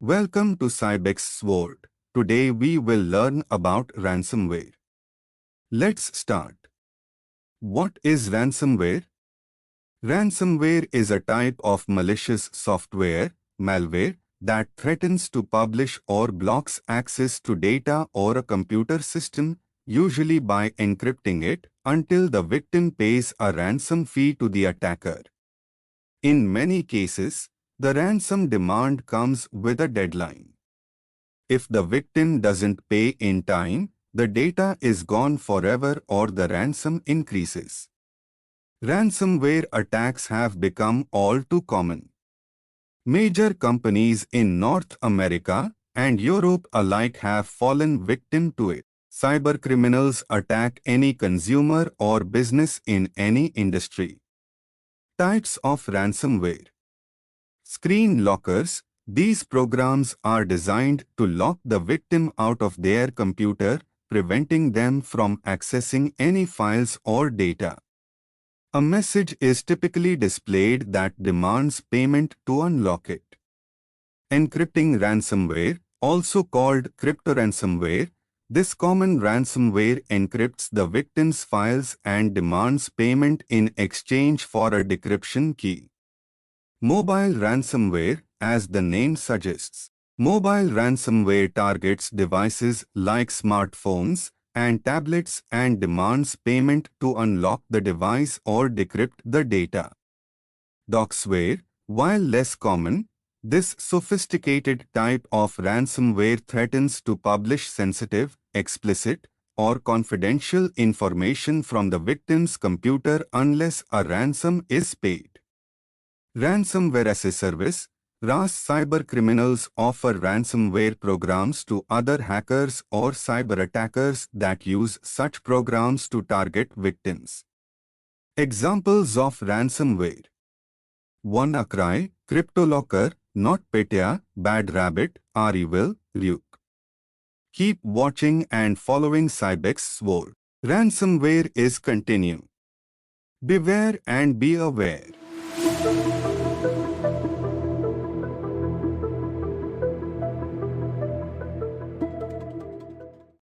Welcome to Cybex's World. Today we will learn about ransomware. Let's start. What is ransomware? Ransomware is a type of malicious software, malware, that threatens to publish or blocks access to data or a computer system, usually by encrypting it, until the victim pays a ransom fee to the attacker. In many cases, the ransom demand comes with a deadline. If the victim doesn't pay in time, the data is gone forever or the ransom increases. Ransomware attacks have become all too common. Major companies in North America and Europe alike have fallen victim to it. Cybercriminals attack any consumer or business in any industry. Types of ransomware. Screen lockers. These programs are designed to lock the victim out of their computer, preventing them from accessing any files or data. A message is typically displayed that demands payment to unlock it. Encrypting ransomware, also called cryptoransomware. This common ransomware encrypts the victim's files and demands payment in exchange for a decryption key. Mobile ransomware, as the name suggests. Mobile ransomware targets devices like smartphones and tablets and demands payment to unlock the device or decrypt the data. DarkSide, while less common, this sophisticated type of ransomware threatens to publish sensitive, explicit, or confidential information from the victim's computer unless a ransom is paid. Ransomware as a service. RAS cybercriminals offer ransomware programs to other hackers or cyber attackers that use such programs to target victims. Examples of ransomware. WannaCry, CryptoLocker, NotPetya, Bad Rabbit, Evil, Ryuk. Keep watching and following Cybex's World. Ransomware is continue. Beware and be aware.